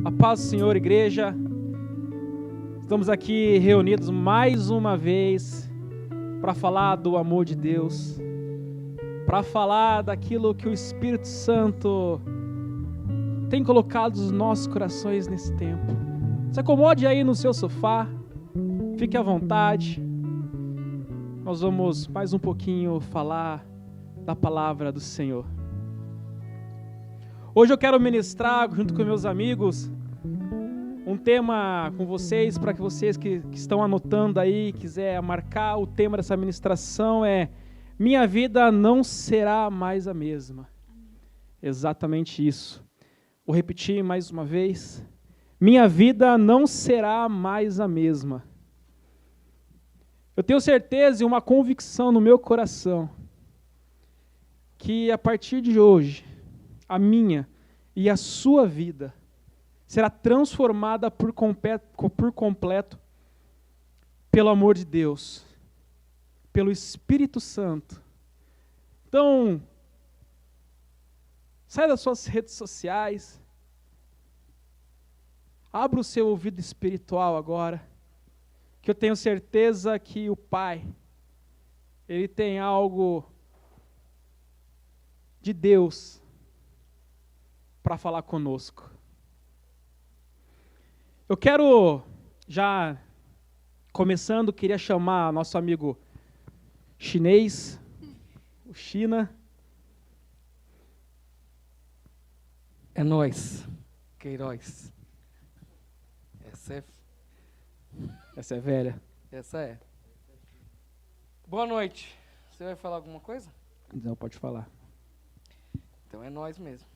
A paz do Senhor, igreja. Estamos aqui reunidos mais uma vez para falar do amor de Deus, para falar daquilo que o Espírito Santo tem colocado nos nossos corações nesse tempo. Se acomode aí no seu sofá, fique à vontade. Nós vamos mais um pouquinho falar da palavra do Senhor. Hoje eu quero ministrar, junto com meus amigos, um tema com vocês, para que vocês que estão anotando aí, quiser marcar o tema dessa ministração, é Minha vida não será mais a mesma. Exatamente isso. Vou repetir mais uma vez. Minha vida não será mais a mesma. Eu tenho certeza e uma convicção no meu coração que a partir de hoje, a minha e a sua vida será transformada por completo pelo amor de Deus, pelo Espírito Santo. Então, sai das suas redes sociais, abra o seu ouvido espiritual agora, que eu tenho certeza que o Pai, Ele tem algo de Deus para falar conosco. Eu quero, já começando, queria chamar nosso amigo chinês, o China. É nóis, Queiroz. Essa é velha. Essa é. Boa noite. Você vai falar alguma coisa? Não, pode falar. Então é nós mesmo.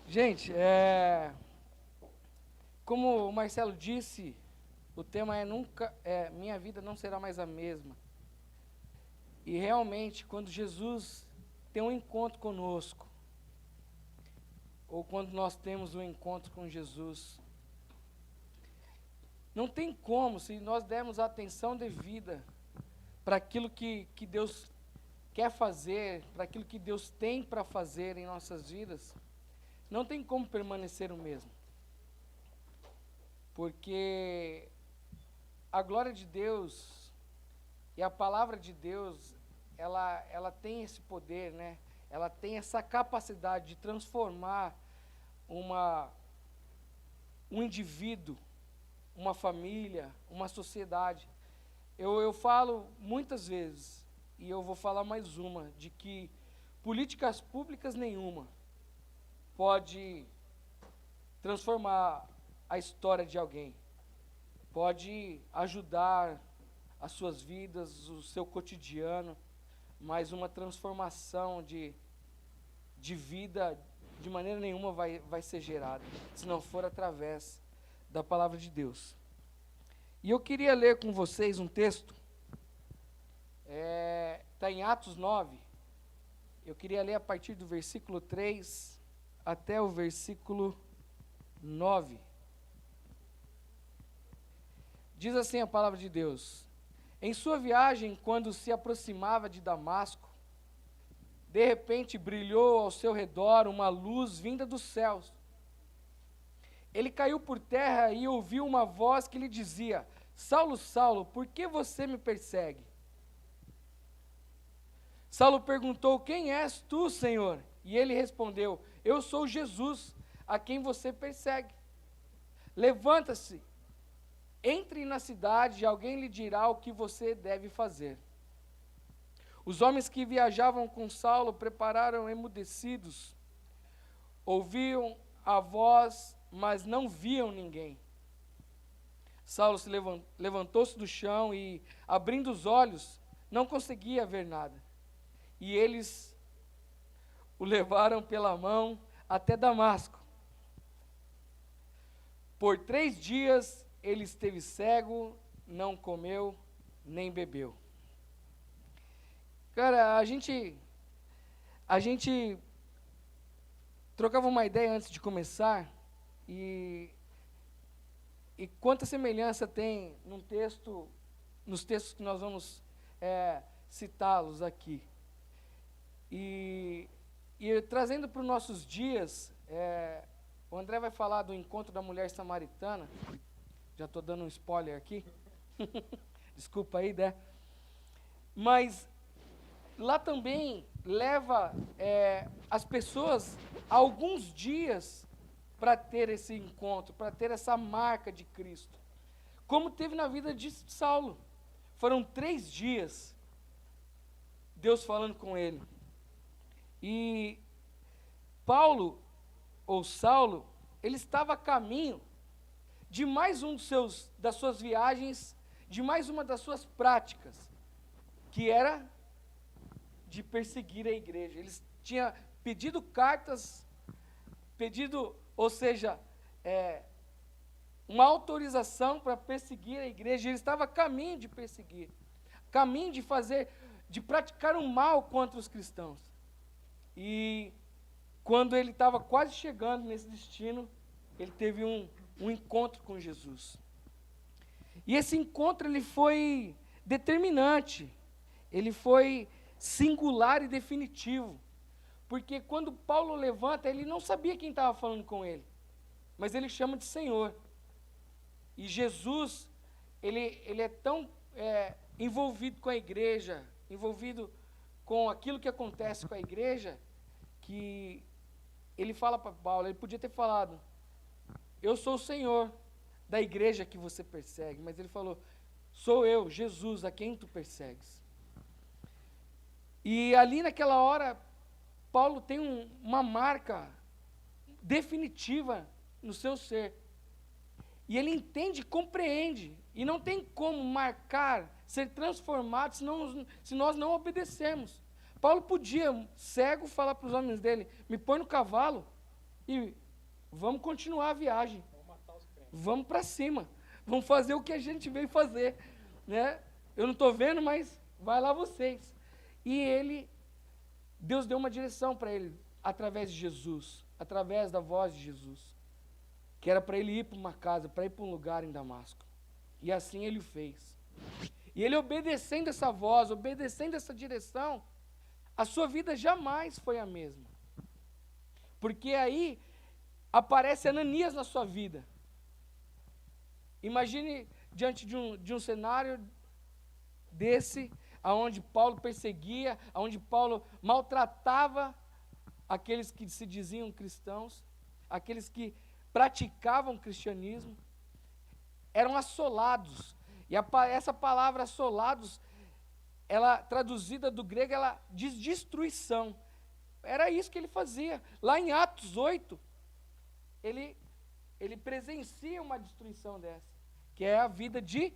Gente, como o Marcelo disse, o tema minha vida não será mais a mesma. E realmente, quando Jesus tem um encontro conosco, ou quando nós temos um encontro com Jesus, não tem como, se nós dermos a atenção devida para aquilo que Deus quer fazer, para aquilo que Deus tem para fazer em nossas vidas, não tem como permanecer o mesmo. Porque a glória de Deus e a palavra de Deus, ela tem esse poder, né? Ela tem essa capacidade de transformar um indivíduo, uma família, uma sociedade. Eu falo muitas vezes, e eu vou falar mais uma, de que políticas públicas nenhuma pode transformar a história de alguém, pode ajudar as suas vidas, o seu cotidiano, mas uma transformação de vida de maneira nenhuma vai ser gerada, se não for através da palavra de Deus. E eu queria ler com vocês um texto, está em Atos 9, eu queria ler a partir do versículo 3 até o versículo 9. Diz assim a palavra de Deus: Em sua viagem, quando se aproximava de Damasco, de repente brilhou ao seu redor uma luz vinda dos céus. Ele caiu por terra e ouviu uma voz que lhe dizia: Saulo, Saulo, por que você me persegue? Saulo perguntou: Quem és tu, Senhor? E ele respondeu: Eu sou Jesus, a quem você persegue. Levanta-se, entre na cidade e alguém lhe dirá o que você deve fazer. Os homens que viajavam com Saulo prepararam emudecidos, ouviam a voz, mas não viam ninguém. Saulo se levantou-se do chão e, abrindo os olhos, não conseguia ver nada. E eles o levaram pela mão até Damasco. Por 3 dias ele esteve cego, não comeu, nem bebeu. Cara, a gente trocava uma ideia antes de começar, e quanta semelhança tem nos textos que nós vamos citá-los aqui. E trazendo para os nossos dias, André vai falar do encontro da mulher samaritana. Já estou dando um spoiler aqui. Desculpa aí, né? Mas lá também leva as pessoas alguns dias para ter esse encontro, para ter essa marca de Cristo. Como teve na vida de Saulo. Foram 3 dias Deus falando com ele. E Paulo, ou Saulo, ele estava a caminho de mais um das suas viagens, de mais uma das suas práticas, que era de perseguir a igreja. Ele tinha pedido cartas, ou seja, uma autorização para perseguir a igreja. Ele estava a caminho de perseguir, caminho de praticar o mal contra os cristãos. E quando ele estava quase chegando nesse destino, ele teve um encontro com Jesus. E esse encontro ele foi determinante, ele foi singular e definitivo, porque quando Paulo levanta, ele não sabia quem estava falando com ele, mas ele chama de Senhor. E Jesus, ele é tão envolvido com a igreja, envolvido com aquilo que acontece com a igreja, que ele fala para Paulo, ele podia ter falado, eu sou o Senhor da igreja que você persegue, mas ele falou, sou eu, Jesus, a quem tu persegues. E ali naquela hora, Paulo tem uma marca definitiva no seu ser. E ele entende, compreende, e não tem como marcar, ser transformado, se nós não obedecermos. Paulo podia, cego, falar para os homens dele, me põe no cavalo e vamos continuar a viagem. Vamos para cima, vamos fazer o que a gente veio fazer, né? Eu não estou vendo, mas vai lá vocês. E Deus deu uma direção para ele, através de Jesus, através da voz de Jesus, que era para ele ir para uma casa, para ir para um lugar em Damasco. E assim ele o fez. E ele obedecendo essa voz, obedecendo essa direção, a sua vida jamais foi a mesma. Porque aí aparece Ananias na sua vida. Imagine diante de um cenário desse, aonde Paulo perseguia, aonde Paulo maltratava aqueles que se diziam cristãos, aqueles que praticavam o cristianismo, eram assolados. E essa palavra assolados, ela traduzida do grego, ela diz destruição. Era isso que ele fazia. Lá em Atos 8, ele presencia uma destruição dessa, que é a vida de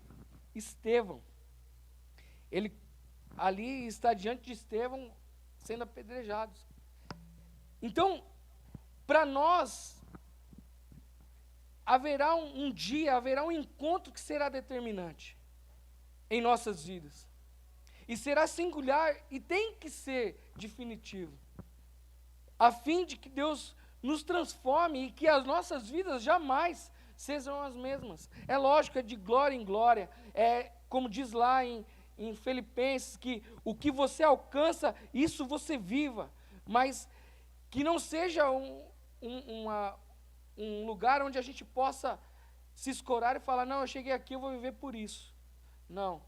Estevão. Ele ali está diante de Estevão sendo apedrejados. Então, para nós, haverá um dia, haverá um encontro que será determinante em nossas vidas. E será singular e tem que ser definitivo, a fim de que Deus nos transforme e que as nossas vidas jamais sejam as mesmas. É lógico, é de glória em glória, é como diz lá em Filipenses, que o que você alcança, isso você viva, mas que não seja um lugar onde a gente possa se escorar e falar, não, eu cheguei aqui, eu vou viver por isso. Não,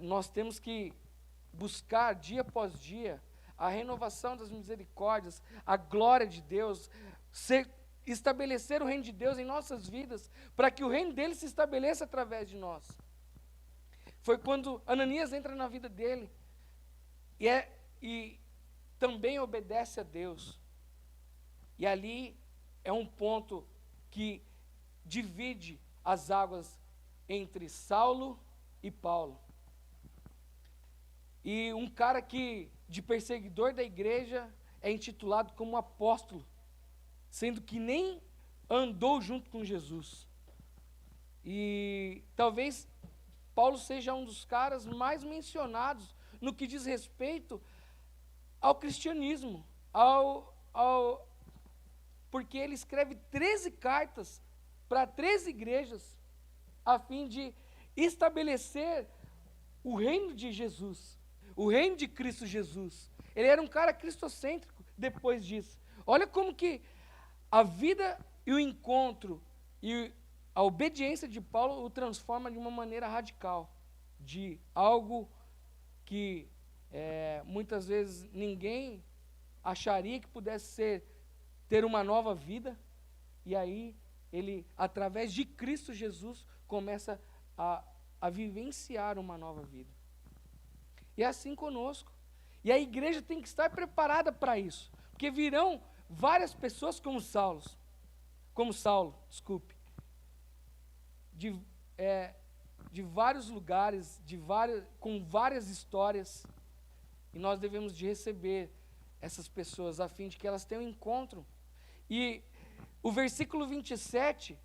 nós temos que buscar dia após dia a renovação das misericórdias, a glória de Deus, estabelecer o reino de Deus em nossas vidas, para que o reino dele se estabeleça através de nós. Foi quando Ananias entra na vida dele, e também obedece a Deus. E ali é um ponto que divide as águas entre Saulo e Paulo. E um cara de perseguidor da igreja, é intitulado como apóstolo, sendo que nem andou junto com Jesus. E talvez Paulo seja um dos caras mais mencionados no que diz respeito ao cristianismo, porque ele escreve 13 cartas para 13 igrejas, a fim de estabelecer o reino de Jesus, o reino de Cristo Jesus. Ele era um cara cristocêntrico depois disso. Olha como que a vida E o encontro e a obediência de Paulo o transforma de uma maneira radical, de algo que muitas vezes ninguém acharia que pudesse ter uma nova vida, e aí ele, através de Cristo Jesus, começa a vivenciar uma nova vida. E é assim conosco. E a igreja tem que estar preparada para isso, porque virão várias pessoas como Saulo, de vários lugares, com várias histórias, e nós devemos de receber essas pessoas a fim de que elas tenham um encontro. E o versículo 27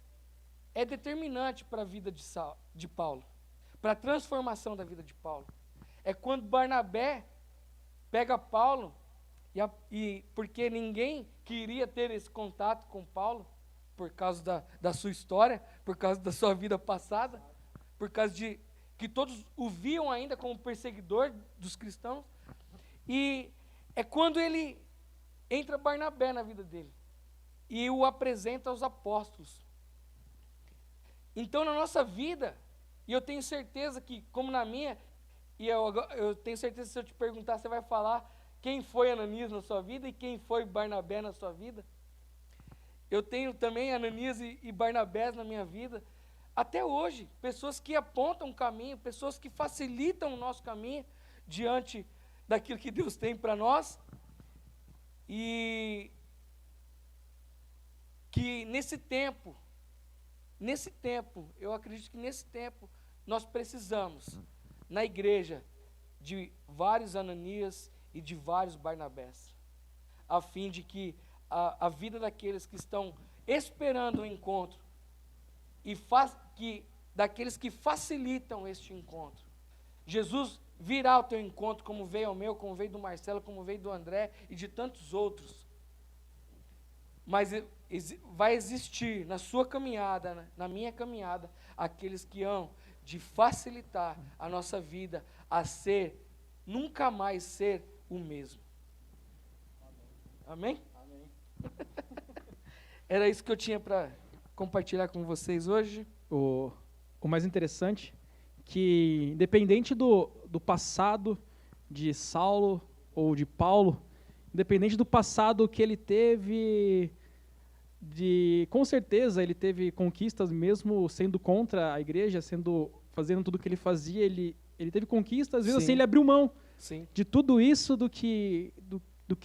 é determinante para a vida de Paulo, para a transformação da vida de Paulo. É quando Barnabé pega Paulo, e porque ninguém queria ter esse contato com Paulo, por causa da sua história, por causa da sua vida passada, por causa de que todos o viam ainda como perseguidor dos cristãos. E é quando entra Barnabé na vida dele e o apresenta aos apóstolos. Então, na nossa vida, e eu tenho certeza que, como na minha, e eu tenho certeza que se eu te perguntar, você vai falar quem foi Ananias na sua vida e quem foi Barnabé na sua vida. Eu tenho também Ananias e Barnabé na minha vida, até hoje, pessoas que apontam o caminho, pessoas que facilitam o nosso caminho diante daquilo que Deus tem para nós, e que nesse tempo, eu acredito que nesse tempo, nós precisamos, na igreja, de vários Ananias e de vários Barnabés, a fim de que a vida daqueles que estão esperando o encontro, e daqueles que facilitam este encontro. Jesus virá ao teu encontro, como veio ao meu, como veio do Marcelo, como veio do André e de tantos outros. Mas vai existir na sua caminhada, na minha caminhada, aqueles que hão de facilitar a nossa vida a nunca mais ser o mesmo. Amém? Amém. Era isso que eu tinha para compartilhar com vocês hoje. O mais interessante, que independente do passado de Saulo ou de Paulo, independente do passado que ele teve, com certeza ele teve conquistas mesmo sendo contra a igreja, fazendo tudo o que ele fazia, ele teve conquistas, às vezes assim ele abriu mão de tudo isso, do que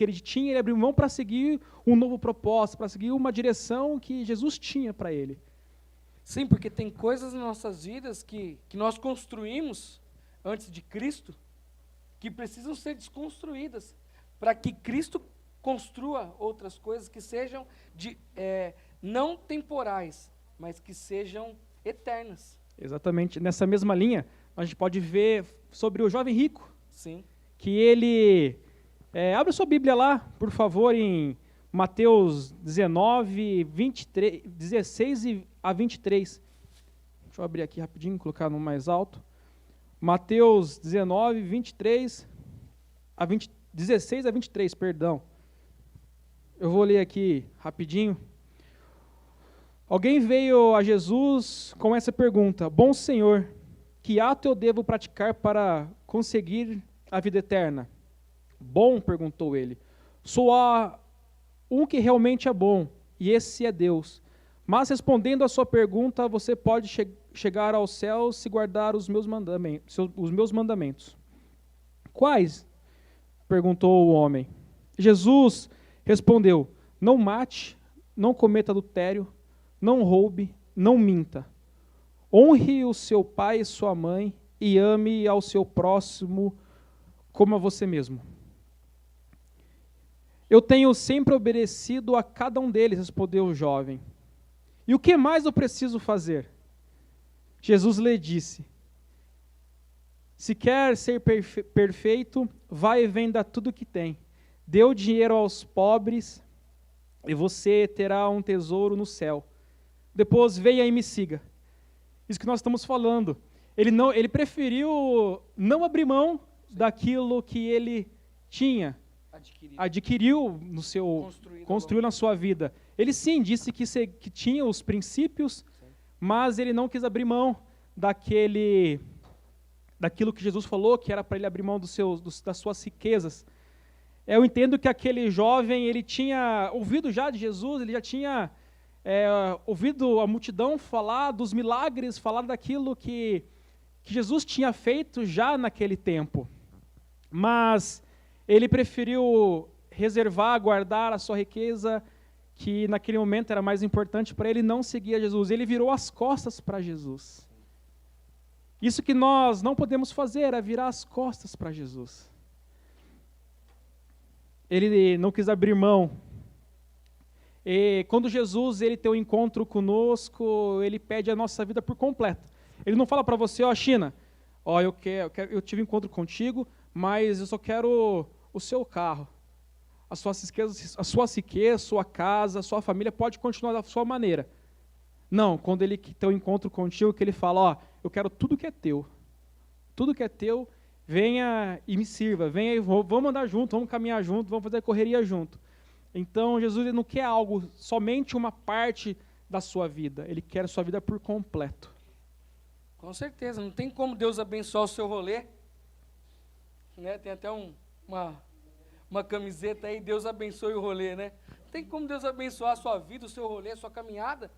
ele tinha, ele abriu mão para seguir um novo propósito, para seguir uma direção que Jesus tinha para ele. Sim, porque tem coisas nas nossas vidas que nós construímos antes de Cristo, que precisam ser desconstruídas, para que Cristo construa outras coisas que sejam não temporais, mas que sejam eternas. Exatamente. Nessa mesma linha, a gente pode ver sobre o jovem rico. Sim. Que ele... abre sua Bíblia lá, por favor, em Mateus 19, 16 a 23. Deixa eu abrir aqui rapidinho, colocar no mais alto. Mateus 19, 16 a 23, perdão. Eu vou ler aqui rapidinho. Alguém veio a Jesus com essa pergunta: Bom Senhor, que ato eu devo praticar para conseguir a vida eterna? Bom, perguntou ele, só há um que realmente é bom, e esse é Deus. Mas respondendo à sua pergunta, você pode chegar ao céu se guardar os meus mandamentos. Quais? Perguntou o homem. Jesus respondeu: não mate, não cometa adultério, não roube, não minta. Honre o seu pai e sua mãe e ame ao seu próximo como a você mesmo. Eu tenho sempre obedecido a cada um deles, respondeu o jovem. E o que mais eu preciso fazer? Jesus lhe disse: se quer ser perfeito, vai e venda tudo que tem. Dê o dinheiro aos pobres e você terá um tesouro no céu. Depois venha e me siga. Isso que nós estamos falando. Ele preferiu não abrir mão daquilo que ele tinha. Adquiriu construiu na sua vida. Ele sim disse que tinha os princípios, mas ele não quis abrir mão daquilo que Jesus falou, que era para ele abrir mão das suas riquezas. Eu entendo que aquele jovem, ele tinha ouvido já de Jesus, ele já tinha ouvido a multidão falar dos milagres, falar daquilo que Jesus tinha feito já naquele tempo. Mas ele preferiu reservar, guardar a sua riqueza, que naquele momento era mais importante para ele, não seguir a Jesus. Ele virou as costas para Jesus. Isso que nós não podemos fazer, é virar as costas para Jesus. Ele não quis abrir mão. E quando Jesus ele tem um encontro conosco, ele pede a nossa vida por completo. Ele não fala para você, China, eu tive um encontro contigo, mas eu só quero o seu carro. A sua riqueza, a sua casa, a sua família pode continuar da sua maneira. Não, quando ele tem um encontro contigo, que ele fala, eu quero tudo que é teu. Tudo que é teu, venha e me sirva. Venha e vamos andar junto, vamos caminhar junto, vamos fazer correria junto. Então, Jesus ele não quer algo, somente uma parte da sua vida. Ele quer a sua vida por completo. Com certeza, não tem como Deus abençoar o seu rolê. Né? Tem até uma camiseta aí, Deus abençoe o rolê, né? Não tem como Deus abençoar a sua vida, o seu rolê, a sua caminhada,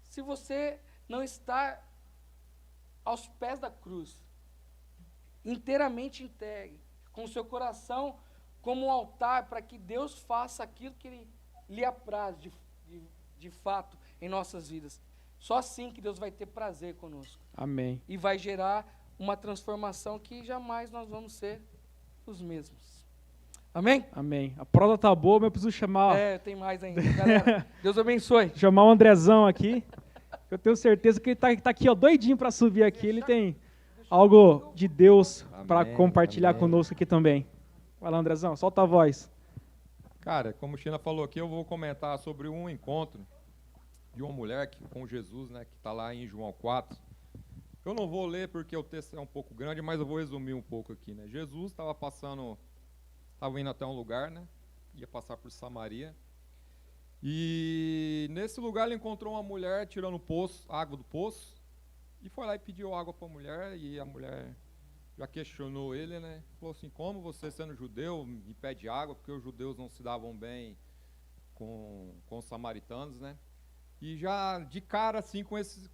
se você não está aos pés da cruz, inteiramente entregue, com o seu coração como um altar para que Deus faça aquilo que Ele lhe apraz de fato em nossas vidas. Só assim que Deus vai ter prazer conosco. Amém. E vai gerar uma transformação que jamais nós vamos ser os mesmos. Amém? Amém. A prosa tá boa, mas eu preciso chamar... tem mais ainda. Galera, Deus abençoe. Chamar o Andrezão aqui. Eu tenho certeza que ele tá aqui, doidinho para subir aqui. Ele tem algo de Deus para compartilhar conosco aqui também. Vai lá, Andrezão, solta a voz. Cara, como o China falou aqui, eu vou comentar sobre um encontro de uma mulher com Jesus, né, que está lá em João 4. Eu não vou ler porque o texto é um pouco grande, mas eu vou resumir um pouco aqui, né. Jesus estava indo até um lugar, né, ia passar por Samaria, e nesse lugar ele encontrou uma mulher tirando água do poço, e foi lá e pediu água para a mulher, e a mulher já questionou ele, né, falou assim, como você sendo judeu me pede água, porque os judeus não se davam bem com os samaritanos, né. E já de cara, assim, com esse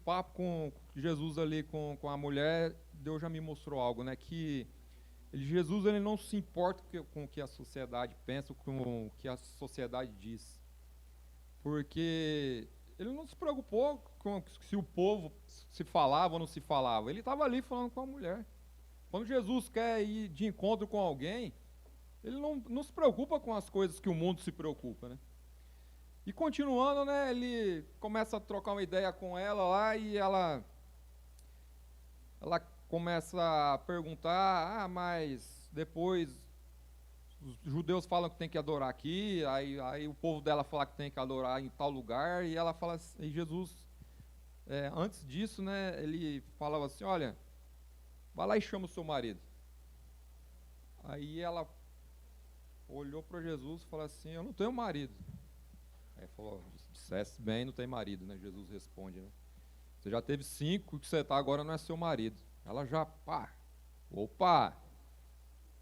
papo com Jesus ali, com a mulher, Deus já me mostrou algo, né? Que Jesus ele não se importa com o que a sociedade pensa, com o que a sociedade diz. Porque ele não se preocupou com se o povo se falava ou não se falava. Ele estava ali falando com a mulher. Quando Jesus quer ir de encontro com alguém, ele não se preocupa com as coisas que o mundo se preocupa, né? E continuando, né, ele começa a trocar uma ideia com ela lá e ela começa a perguntar, mas depois os judeus falam que tem que adorar aqui, aí o povo dela fala que tem que adorar em tal lugar, e ela fala assim, e Jesus, antes disso, né, ele falava assim, olha, vai lá e chama o seu marido. Aí ela olhou para Jesus e falou assim, eu não tenho marido. Aí falou, dissesse bem, não tem marido, né? Jesus responde, né? Você já teve 5, o que você está agora não é seu marido. Ela já, opa,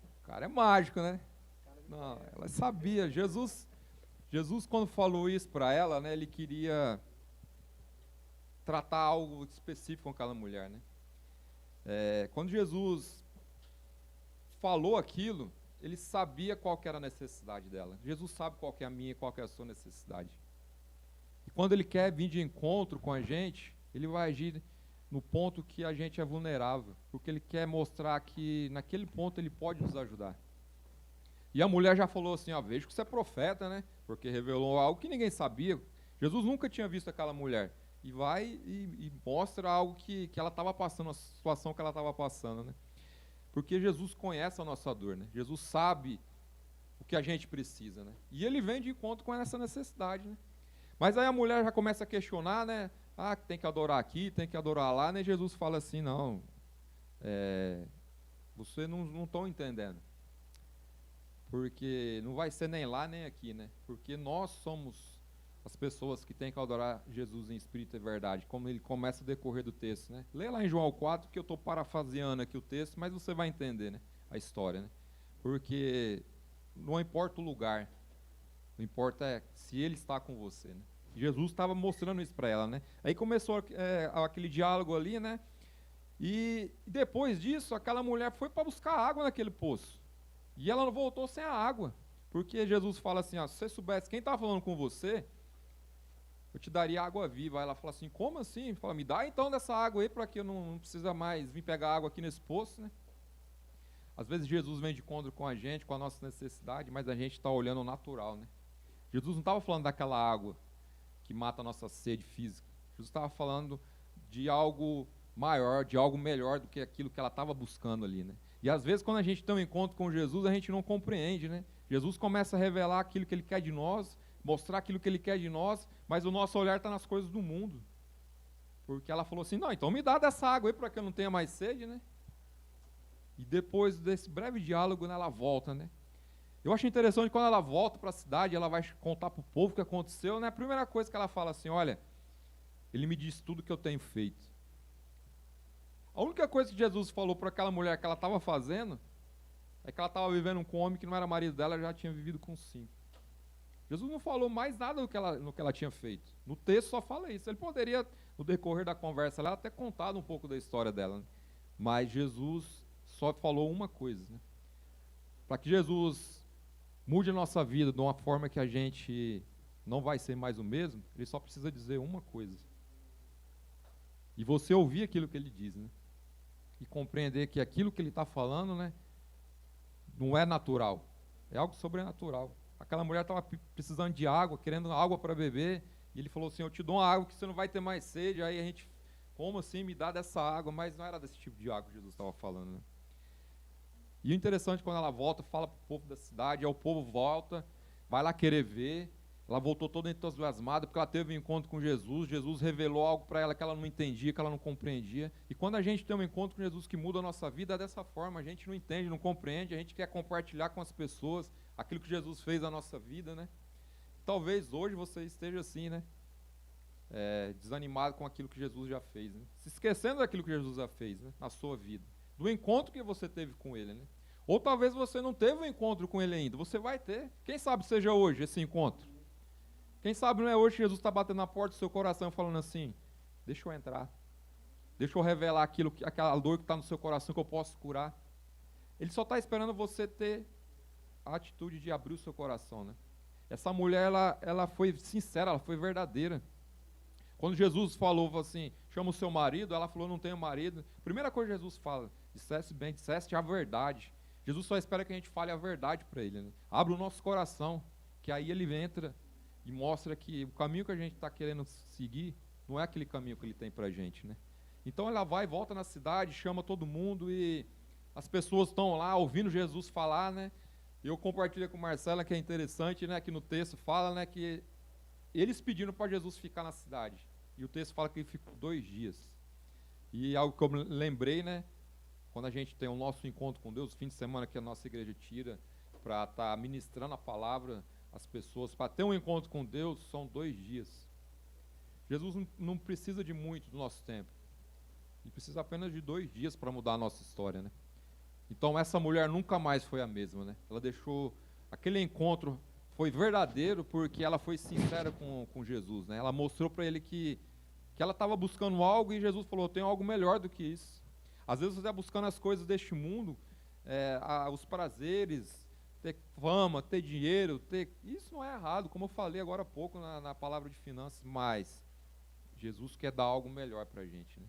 o cara é mágico, né? Não, ela sabia. Jesus quando falou isso para ela, né? Ele queria tratar algo específico com aquela mulher, né? Quando Jesus falou aquilo, ele sabia qual que era a necessidade dela. Jesus sabe qual que é a minha e qual que é a sua necessidade. E quando ele quer vir de encontro com a gente, ele vai agir no ponto que a gente é vulnerável, porque ele quer mostrar que naquele ponto ele pode nos ajudar. E a mulher já falou assim, vejo que você é profeta, né? Porque revelou algo que ninguém sabia. Jesus nunca tinha visto aquela mulher. E vai e mostra algo que ela estava passando, a situação que ela estava passando, né? Porque Jesus conhece a nossa dor, né? Jesus sabe o que a gente precisa, né? E ele vem de encontro com essa necessidade, né? Mas aí a mulher já começa a questionar, né? Tem que adorar aqui, tem que adorar lá, né? Jesus fala assim, não, vocês não estão entendendo. porque não vai ser nem lá nem aqui, né? Porque nós somos as pessoas que têm que adorar Jesus em espírito e verdade, como ele começa a decorrer do texto, né? Lê lá em João 4, que eu estou parafraseando aqui o texto, mas você vai entender, né? A história, né? Porque não importa o lugar, o que importa é se ele está com você, né? Jesus estava mostrando isso para ela, né? Aí começou aquele diálogo ali, né? E depois disso, aquela mulher foi para buscar água naquele poço. E ela não voltou sem a água. Porque Jesus fala assim, ó, se você soubesse quem estava falando com você, eu te daria água viva. Aí ela fala assim, como assim? Fala, me dá então dessa água aí, para que eu não precisa mais vir pegar água aqui nesse poço, né? Às vezes Jesus vem de encontro com a gente, com a nossa necessidade, mas a gente está olhando o natural, né? Jesus não estava falando daquela água que mata a nossa sede física. Jesus estava falando de algo maior, de algo melhor do que aquilo que ela estava buscando ali, né? E às vezes quando a gente tem um encontro com Jesus, a gente não compreende, né? Jesus começa a revelar aquilo que ele quer de nós, mostrar aquilo que ele quer de nós, mas o nosso olhar está nas coisas do mundo. Porque ela falou assim, não, então me dá dessa água aí para que eu não tenha mais sede, né? E depois desse breve diálogo, né, ela volta, né? Eu acho interessante quando ela volta para a cidade, ela vai contar para o povo o que aconteceu, né? A primeira coisa que ela fala assim, olha, ele me disse tudo que eu tenho feito. A única coisa que Jesus falou para aquela mulher que ela estava fazendo é que ela estava vivendo com um homem que não era marido dela, já tinha vivido com 5. Jesus não falou mais nada do que ela tinha feito. No texto só fala isso. Ele poderia, no decorrer da conversa, ela até contado um pouco da história dela, né? Mas Jesus só falou uma coisa, né? Para que Jesus mude a nossa vida de uma forma que a gente não vai ser mais o mesmo, ele só precisa dizer uma coisa. E você ouvir aquilo que ele diz, né? E compreender que aquilo que ele está falando, né, não é natural, é algo sobrenatural. Aquela mulher estava precisando de água, querendo água para beber, e ele falou assim, eu te dou uma água que você não vai ter mais sede. Aí a gente, como assim, me dá dessa água? Mas não era desse tipo de água que Jesus estava falando, né? E o interessante, quando ela volta, fala para o povo da cidade, aí o povo volta, vai lá querer ver. Ela voltou toda entusiasmada, porque ela teve um encontro com Jesus. Jesus revelou algo para ela que ela não entendia, que ela não compreendia. E quando a gente tem um encontro com Jesus que muda a nossa vida, é dessa forma. A gente não entende, não compreende, a gente quer compartilhar com as pessoas aquilo que Jesus fez na nossa vida, né? Talvez hoje você esteja assim, né? Desanimado com aquilo que Jesus já fez, né? Se esquecendo daquilo que Jesus já fez, né? Na sua vida. Do encontro que você teve com Ele, né? Ou talvez você não teve um encontro com Ele ainda, você vai ter. Quem sabe seja hoje esse encontro? Quem sabe não é hoje que Jesus está batendo na porta do seu coração falando assim, deixa eu entrar, deixa eu revelar aquela dor que está no seu coração que eu posso curar. Ele só está esperando você ter a atitude de abrir o seu coração, né? Essa mulher, ela foi sincera, ela foi verdadeira. Quando Jesus falou assim, chama o seu marido, ela falou, não tenho marido. Primeira coisa que Jesus fala, disseste bem, disseste a verdade. Jesus só espera que a gente fale a verdade para ele, né? Abra o nosso coração, que aí ele entra e mostra que o caminho que a gente está querendo seguir não é aquele caminho que ele tem para a gente, né? Então ela vai, volta na cidade, chama todo mundo e as pessoas estão lá ouvindo Jesus falar, né? Eu compartilho com Marcela que é interessante, né? Que no texto fala, né? Que eles pediram para Jesus ficar na cidade e o texto fala que ele ficou 2 dias. E algo que eu lembrei, né? Quando a gente tem o nosso encontro com Deus, fim de semana que a nossa igreja tira para estar ministrando a palavra as pessoas, para ter um encontro com Deus, são 2 dias. Jesus não precisa de muito do nosso tempo. Ele precisa apenas de 2 dias para mudar a nossa história, né? Então essa mulher nunca mais foi a mesma, né? Ela deixou, aquele encontro foi verdadeiro porque ela foi sincera com Jesus, né? Ela mostrou para ele que ela estava buscando algo e Jesus falou, tem algo melhor do que isso. Às vezes você está buscando as coisas deste mundo, os prazeres, ter fama, ter dinheiro, isso não é errado, como eu falei agora há pouco na palavra de finanças, mas Jesus quer dar algo melhor para a gente, né?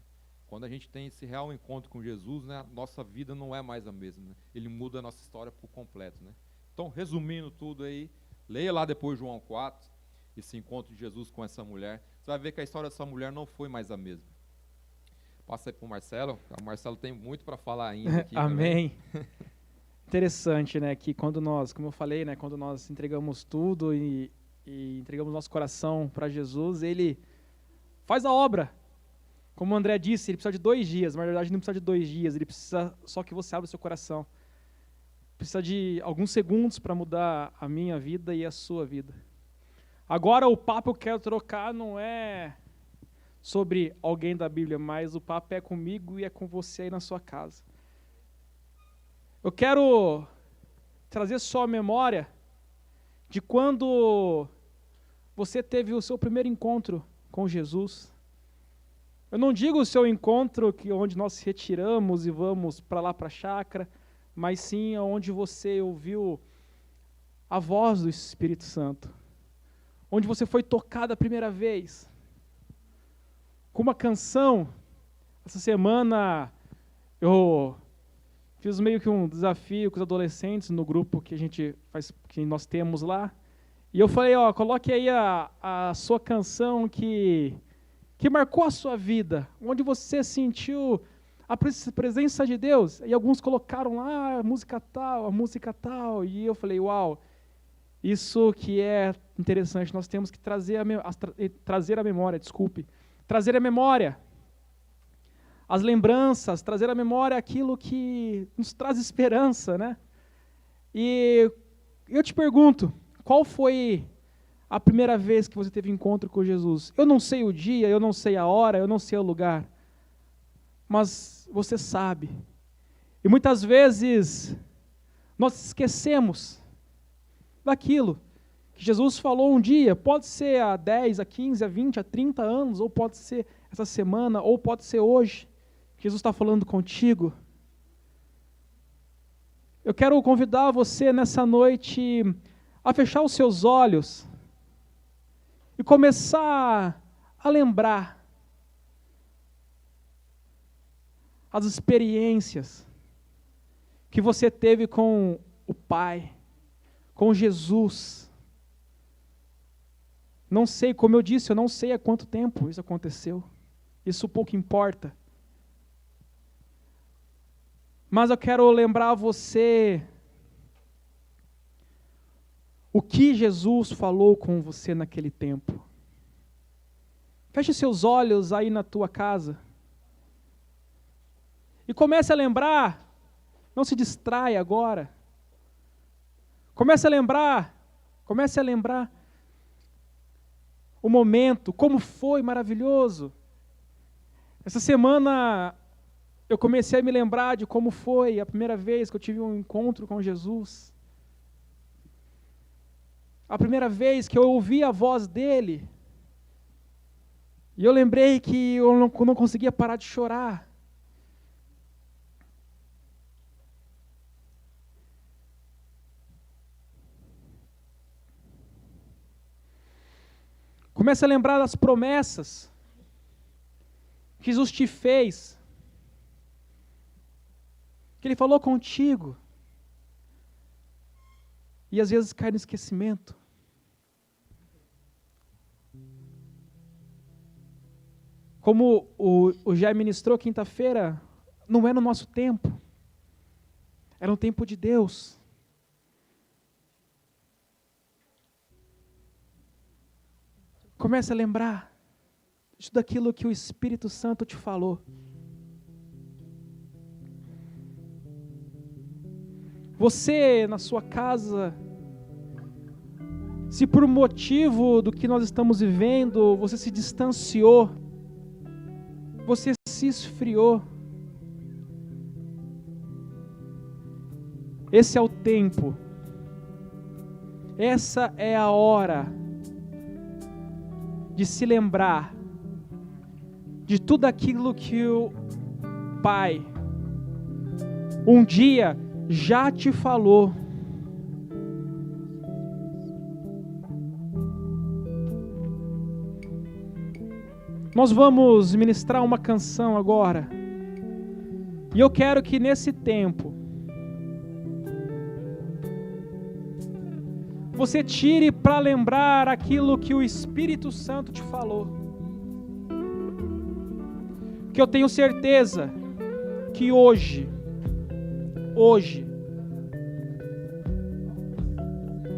Quando a gente tem esse real encontro com Jesus, né, nossa vida não é mais a mesma, né? Ele muda a nossa história por completo, né? Então, resumindo tudo aí, leia lá depois João 4, esse encontro de Jesus com essa mulher, você vai ver que a história dessa mulher não foi mais a mesma. Passa aí para o Marcelo tem muito para falar ainda aqui. Amém. Interessante, né, que quando nós, como eu falei, né, quando nós entregamos tudo e entregamos nosso coração para Jesus, ele faz a obra. Como o André disse, ele precisa de 2 dias, mas na verdade não precisa de 2 dias, ele precisa só que você abra o seu coração. precisa de alguns segundos para mudar a minha vida e a sua vida. Agora o papo que eu quero trocar não é sobre alguém da Bíblia, mas o papo é comigo e é com você aí na sua casa. Eu quero trazer só a memória de quando você teve o seu primeiro encontro com Jesus. Eu não digo o seu encontro onde nós se retiramos e vamos para lá para a chácara, mas sim onde você ouviu a voz do Espírito Santo, onde você foi tocado a primeira vez. Com uma canção, essa semana eu fiz meio que um desafio com os adolescentes no grupo que nós temos lá, e eu falei, coloque aí a sua canção que marcou a sua vida, onde você sentiu a presença de Deus. E alguns colocaram lá a música tal, e eu falei, uau, isso que é interessante, nós temos que trazer a memória, as lembranças, trazer à memória aquilo que nos traz esperança, né? E eu te pergunto, qual foi a primeira vez que você teve encontro com Jesus? Eu não sei o dia, eu não sei a hora, eu não sei o lugar, mas você sabe. E muitas vezes nós esquecemos daquilo que Jesus falou um dia. Pode ser há 10, há 15, há 20, há 30 anos, ou pode ser essa semana, ou pode ser hoje. Jesus está falando contigo. Eu quero convidar você nessa noite a fechar os seus olhos e começar a lembrar as experiências que você teve com o Pai, com Jesus. Não sei, como eu disse, eu não sei há quanto tempo isso aconteceu. Isso pouco importa. Mas eu quero lembrar você o que Jesus falou com você naquele tempo. Feche seus olhos aí na tua casa e comece a lembrar. Não se distraia agora. Comece a lembrar o momento, como foi maravilhoso. Essa semana eu comecei a me lembrar de como foi a primeira vez que eu tive um encontro com Jesus. A primeira vez que eu ouvi a voz dele. E eu lembrei que eu não conseguia parar de chorar. Comece a lembrar das promessas que Jesus te fez, que Ele falou contigo, e às vezes cai no esquecimento. Como o Jair ministrou quinta-feira, não é no nosso tempo, era no tempo de Deus. Comece a lembrar de tudo aquilo que o Espírito Santo te falou. Você, na sua casa, se por motivo do que nós estamos vivendo, você se distanciou, você se esfriou, esse é o tempo, essa é a hora de se lembrar de tudo aquilo que o Pai um dia já te falou. Nós vamos ministrar uma canção agora, e eu quero que nesse tempo você tire para lembrar aquilo que o Espírito Santo te falou. Que eu tenho certeza que hoje,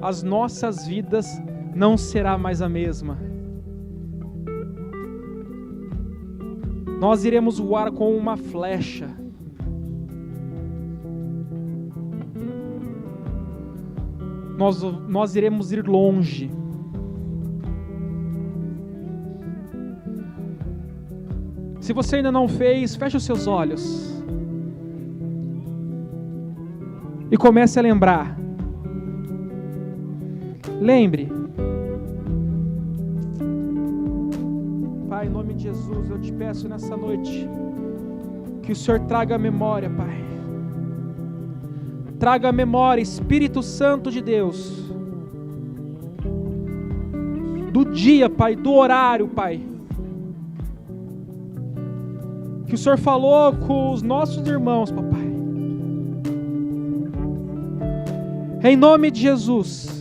as nossas vidas não será mais a mesma. Nós iremos voar com uma flecha. nós iremos ir longe. Se você ainda não fez, feche os seus olhos e comece a lembrar. Lembre. Pai, em nome de Jesus, eu te peço nessa noite que o Senhor traga a memória, Pai. Traga a memória, Espírito Santo de Deus, do dia, Pai, do horário, Pai, que o Senhor falou com os nossos irmãos, papai. Em nome de Jesus.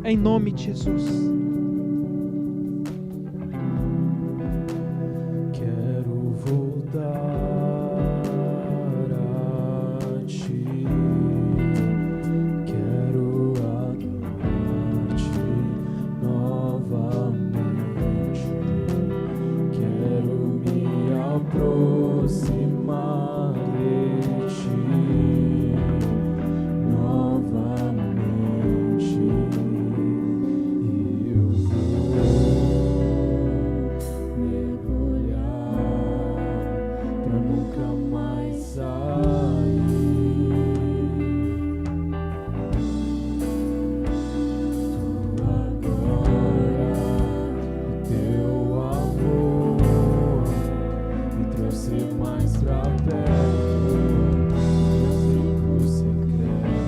Em nome de Jesus. Quero voltar a ti. Quero adorar-te novamente. Quero me aproximar de ti novamente. E eu vou mergulhar pra nunca mais sair. Tua glória, o teu amor me trouxe mais pra perto, no secreto,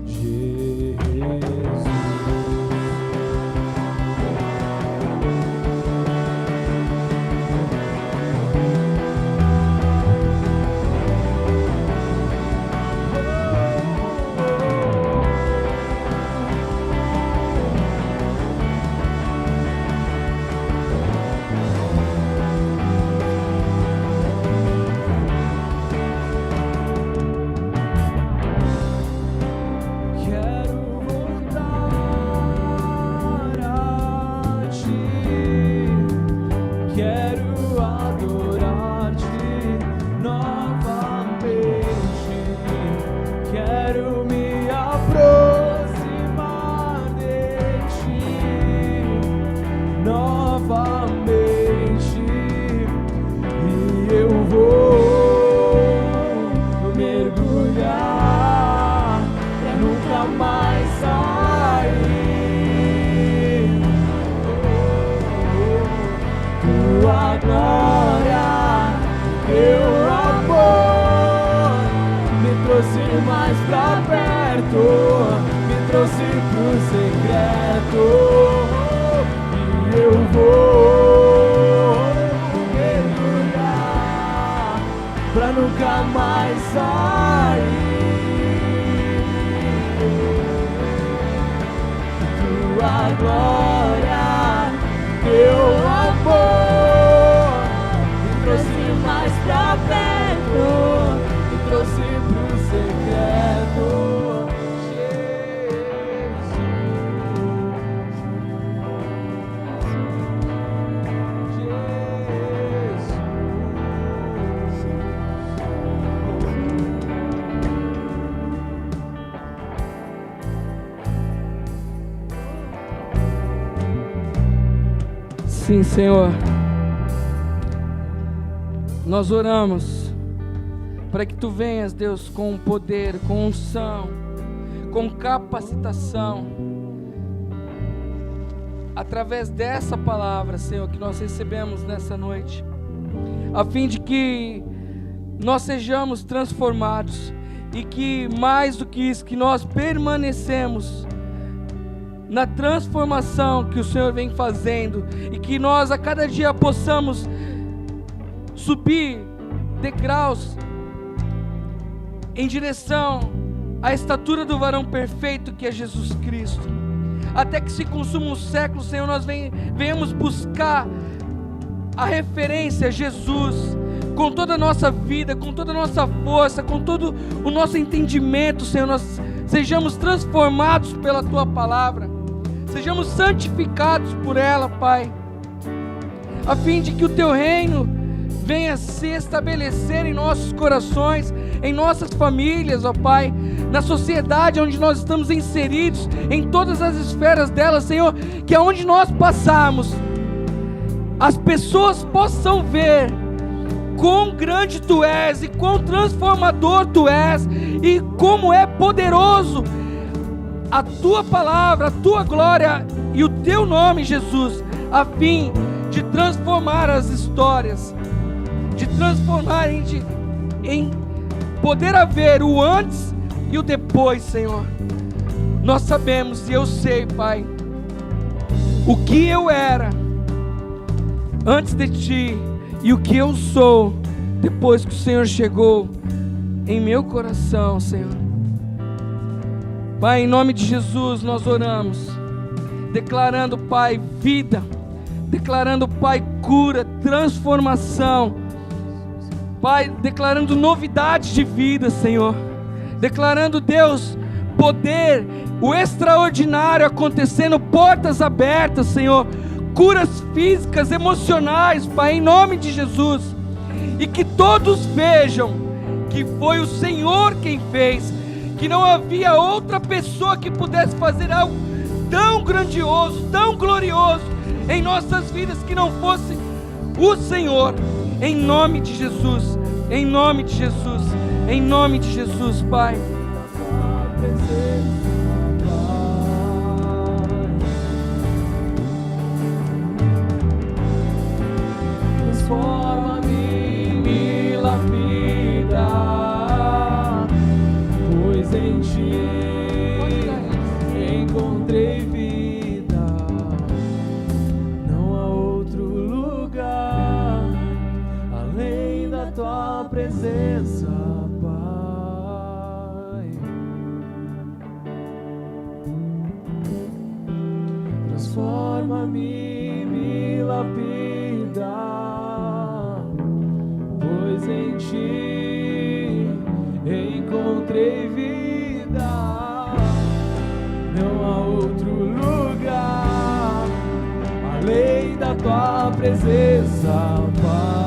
Jesus. Quero voltar a ti, quero adorar-te novamente, quero me aproximar de ti novamente, e eu vou mergulhar pra nunca mais sair. Tua glória, teu amor me trouxe mais pra perto, me trouxe pro secreto, e eu vou mergulhar pra nunca mais sair. Tua glória, teu amor me trouxe mais pra perto, me trouxe pro secreto. Sim, Senhor. Nós oramos para que Tu venhas, Deus, com poder, com unção, com capacitação, através dessa palavra, Senhor, que nós recebemos nessa noite, a fim de que nós sejamos transformados e que, mais do que isso, que nós permanecemos na transformação que o Senhor vem fazendo, e que nós a cada dia possamos subir degraus em direção à estatura do varão perfeito que é Jesus Cristo, até que se consuma um século, Senhor, nós venhamos buscar a referência Jesus com toda a nossa vida, com toda a nossa força, com todo o nosso entendimento, Senhor. Nós sejamos transformados pela Tua palavra, sejamos santificados por ela, Pai, a fim de que o Teu reino venha se estabelecer em nossos corações, em nossas famílias, ó Pai, na sociedade onde nós estamos inseridos, em todas as esferas dela, Senhor, que aonde nós passarmos, as pessoas possam ver quão grande Tu és, e quão transformador Tu és, e como é poderoso a Tua palavra, a Tua glória e o Teu nome, Jesus, a fim de transformar as histórias, de transformar em poder haver o antes e o depois, Senhor. Nós sabemos, e eu sei, Pai, o que eu era antes de Ti e o que eu sou depois que o Senhor chegou em meu coração, Senhor. Pai, em nome de Jesus nós oramos, declarando, Pai, vida, declarando, Pai, cura, transformação, Pai, declarando novidade de vida, Senhor, declarando, Deus, poder, o extraordinário acontecendo, portas abertas, Senhor, curas físicas, emocionais, Pai, em nome de Jesus, e que todos vejam que foi o Senhor quem fez, que não havia outra pessoa que pudesse fazer algo tão grandioso, tão glorioso em nossas vidas que não fosse o Senhor, em nome de Jesus, em nome de Jesus, em nome de Jesus, Pai. Transforma-me, me lapida, pois em Ti encontrei vida. Não há outro lugar além da Tua presença, Pai. Transforma-me, me lapida, pois em Ti encontrei vida. Não há outro lugar além da Tua presença, Pai.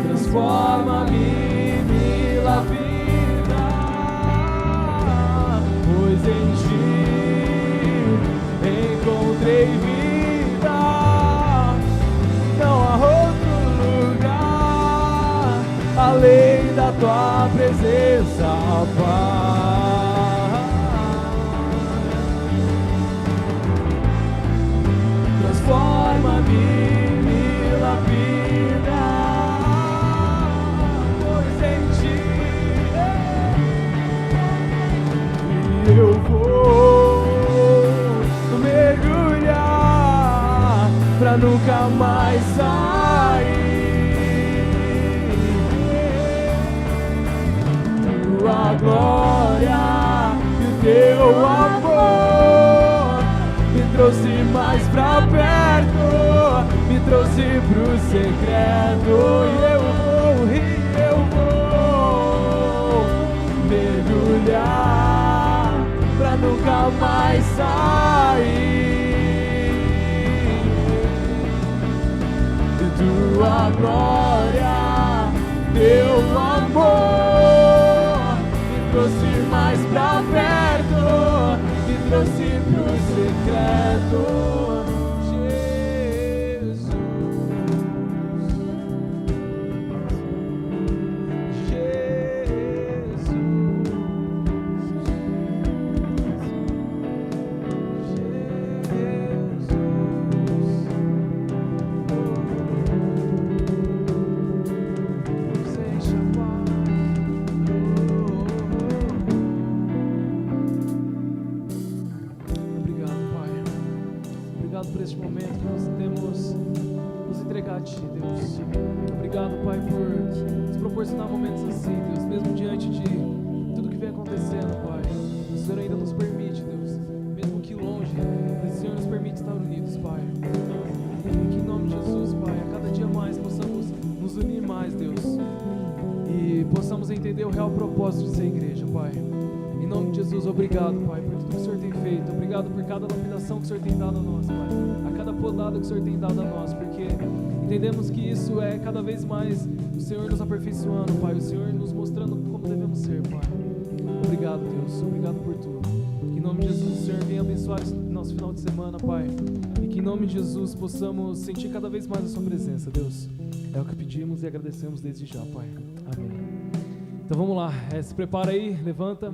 Transforma-me, me lapida, pois em Ti encontrei vida. Não há outro lugar além da Tua presença, Pai. Transforma-me, me lapida, pois em Ti eu vou mergulhar pra nunca mais sair. Tua glória e o Teu amor me trouxe mais pra perto, me trouxe pro secreto. E eu vou mergulhar pra nunca mais sair. Tua glória, Teu amor me trouxe mais pra perto, me trouxe pro secreto. propósito de ser igreja, Pai. Em nome de Jesus, obrigado, Pai, por tudo que o Senhor tem feito. Obrigado por cada lapidação que o Senhor tem dado a nós, Pai. A cada podada que o Senhor tem dado a nós, porque entendemos que isso é cada vez mais o Senhor nos aperfeiçoando, Pai. O Senhor nos mostrando como devemos ser, Pai. Obrigado, Deus. Obrigado por tudo. Que em nome de Jesus o Senhor venha abençoar esse nosso final de semana, Pai. E que em nome de Jesus possamos sentir cada vez mais a sua presença, Deus. É o que pedimos e agradecemos desde já, Pai. Amém. Então vamos lá. Se prepara aí, levanta.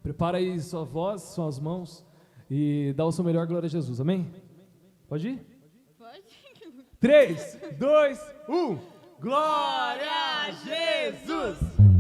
Prepara aí sua voz, suas mãos e dá o seu melhor, glória a Jesus. Amém? Pode ir? Pode. 3, 2, 1. Glória a Jesus!